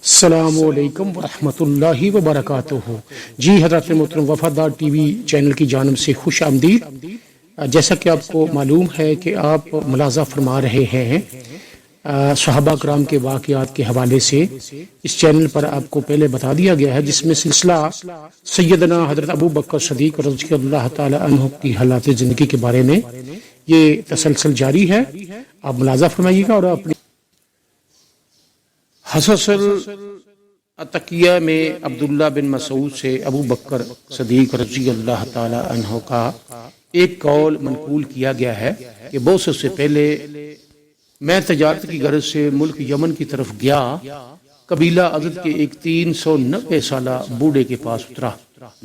السلام علیکم ورحمۃ اللہ وبرکاتہ۔ جی حضرات محترم، وفادار ٹی وی چینل کی جانب سے خوش آمدید۔ جیسا کہ آپ کو معلوم ہے کہ آپ ملاحظہ فرما رہے ہیں صحابہ کرام کے واقعات کے حوالے سے اس چینل پر آپ کو پہلے بتا دیا گیا ہے، جس میں سلسلہ سیدنا حضرت ابو بکر صدیق رضی اللہ تعالی عنہ کی حالات زندگی کے بارے میں یہ تسلسل جاری ہے۔ آپ ملاحظہ فرمائیے گا اور اپنی حصص التقیہ میں عبداللہ بن مسعود سے ابو بکر صدیق رضی اللہ تعالی عنہ کا ایک قول منقول کیا گیا ہے کہ بہت سے پہلے میں تجارت کی غرض سے ملک یمن کی طرف گیا، قبیلہ عدد کے ایک 390 سالہ بوڑھے کے پاس اترا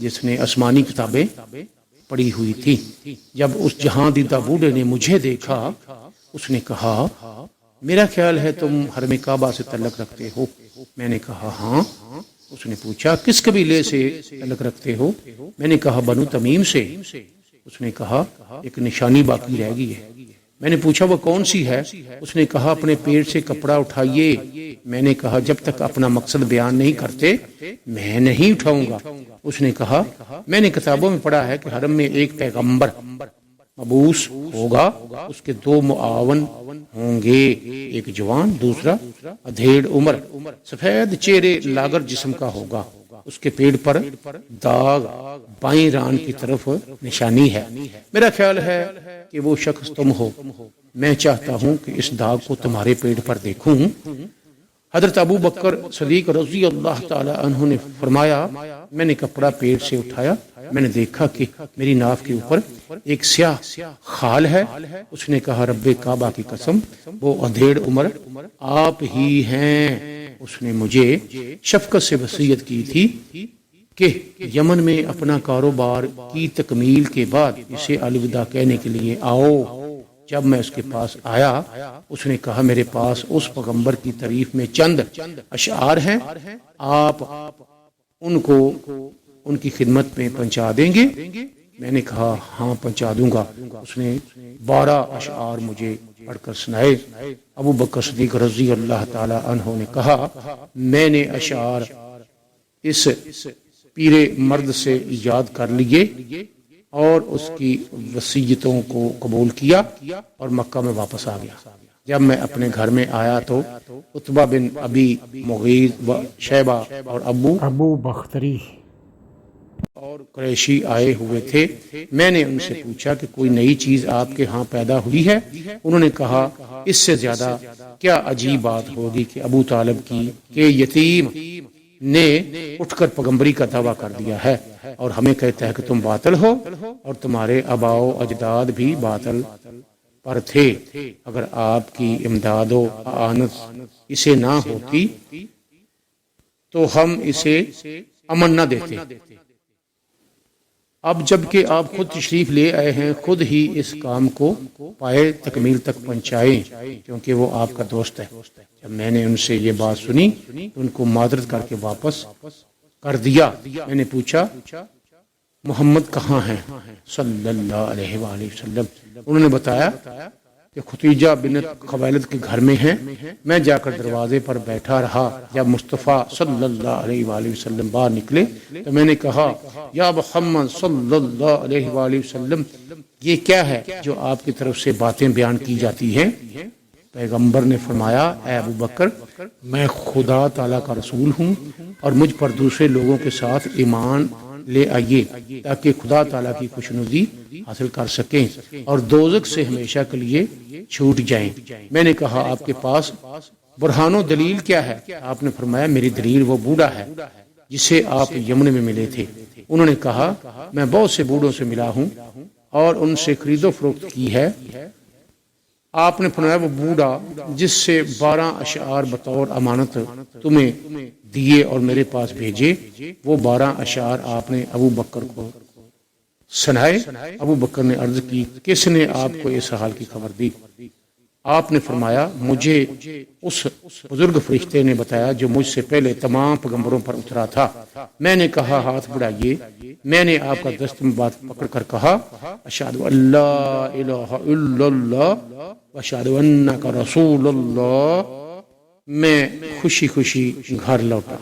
جس نے آسمانی کتابیں پڑھی ہوئی تھی۔ جب اس جہاں دیدہ بوڑھے نے مجھے دیکھا، اس نے کہا، میرا خیال ہے تم حرم کعبہ سے تعلق رکھتے ہو۔ میں نے کہا ہاں۔ اس نے پوچھا کس قبیلے سے تعلق رکھتے ہو؟ میں نے کہا بنو تمیم سے۔ اس نے کہا ایک نشانی باقی رہ گئی ہے۔ میں نے پوچھا وہ کون سی ہے؟ اس نے کہا اپنے پیٹ سے کپڑا اٹھائیے۔ میں نے کہا جب تک اپنا مقصد بیان نہیں کرتے میں نہیں اٹھاؤں گا۔ اس نے کہا میں نے کتابوں میں پڑھا ہے کہ حرم میں ایک پیغمبر مبعوث ہوگا، اس کے 2 معاون ہوں گے، ایک جوان دوسرا ادھیڑ عمر، سفید چہرے لاغر جسم کا ہوگا، اس کے پیڑ پر داغ بائیں ران کی طرف نشانی ہے۔ میرا خیال ہے کہ وہ شخص تم ہو۔ میں چاہتا ہوں کہ اس داغ کو تمہارے پیڑ پر دیکھوں۔ حضرت ابو بکر صدیق رضی اللہ تعالی عنہ نے فرمایا میں نے کپڑا پیڑ سے اٹھایا، میں نے دیکھا کہ میری ناف کے اوپر ایک سیاہ خال ہے۔ اس نے کہا رب کعبہ کی قسم وہ ادھیڑ عمر آپ ہی ہیں۔ اس نے مجھے شفقت سے وصیت کی تھی کہ یمن میں اپنا کاروبار کی تکمیل کے بعد اسے الوداع کہنے کے لیے آؤ۔ جب میں اس کے پاس آیا، اس نے کہا میرے پاس اس پیغمبر کی تعریف میں چند اشعار ہیں، آپ ان کو ان کی خدمت میں پہنچا دیں گے؟ میں نے کہا ہاں پہنچا دوں گا۔ اس نے 12 اشعار مجھے پڑھ کر سنائے۔ ابو بکر صدیق رضی اللہ تعالی عنہ نے کہا میں نے اشعار اس پیر مرد سے ایجاد کر لیے اور اس کی وصیتوں کو قبول کیا اور مکہ میں واپس آ گیا۔ جب میں اپنے گھر میں آیا تو عتبہ بن ابی مغیث و شیبہ اور ابو بختری اور قریشی آئے ہوئے تھے۔ میں نے ان سے پوچھا کہ کوئی نئی چیز آپ کے ہاں پیدا ہوئی ہے؟ انہوں نے کہا اس سے زیادہ کیا عجیب بات ہوگی کہ ابو طالب کی کہ یتیم نے اٹھ کر پیغمبری کا دعویٰ کر دیا ہے اور ہمیں کہتا ہے کہ تم باطل ہو اور تمہارے آباء و اجداد بھی باطل پر تھے۔ اگر آپ کی امداد و اعانت اسے نہ ہوتی تو ہم اسے امن نہ دیتے۔ اب جب کہ آپ خود تشریف لے آئے ہیں، خود ہی اس کام کو پائے تکمیل تک پہنچائیں کیونکہ وہ آپ کا دوست ہے۔ جب میں نے ان سے یہ بات سنی تو ان کو معذرت کر کے واپس کر دیا۔ میں نے پوچھا محمد کہاں ہیں صلی اللہ علیہ وآلہ وسلم؟ انہوں نے بتایا کہ ختیجہ بنت خویلد کے گھر میں ہیں۔ میں جا کر دروازے پر بیٹھا رہا۔ جب مصطفیٰ صلی اللہ علیہ وآلہ وسلم باہر نکلے تو میں نے کہا یا محمد صلی اللہ علیہ وآلہ وسلم یہ کیا ہے جو آپ کی طرف سے باتیں بیان کی جاتی ہیں؟ پیغمبر نے فرمایا اے ابو بکر میں خدا تعالیٰ کا رسول ہوں اور مجھ پر دوسرے لوگوں کے ساتھ ایمان لے آئیے تاکہ خدا تعالیٰ کی خوشنودی حاصل کر سکیں اور دوزخ سے ہمیشہ کے لیے چھوٹ جائیں۔ میں نے کہا آپ کے پاس برہان و دلیل کیا ہے؟ آپ نے فرمایا میری دلیل وہ بوڑھا ہے جسے آپ یمن میں ملے تھے۔ انہوں نے کہا میں بہت سے بوڑھوں سے ملا ہوں اور ان سے خرید و فروخت کی ہے۔ آپ نے فرمایا وہ بوڑھا جس سے 12 اشعار بطور امانت تمہیں دیے اور میرے پاس بھیجے، وہ 12 اشعار آپ نے ابو بکر کو سنائے۔ ابو بکر نے عرض کی کس نے آپ کو اس حال کی خبر دی؟ آپ نے فرمایا مجھے اس بزرگ فرشتے نے بتایا جو مجھ سے پہلے تمام پیغمبروں پر اترا تھا۔ میں نے کہا ہاتھ بڑھائیے۔ میں نے آپ کا دست مبارک پکڑ کر کہا اشہد ان لا الہ الا اللہ واشہد انک رسول اللہ میں خوشی خوشی گھر لوٹا۔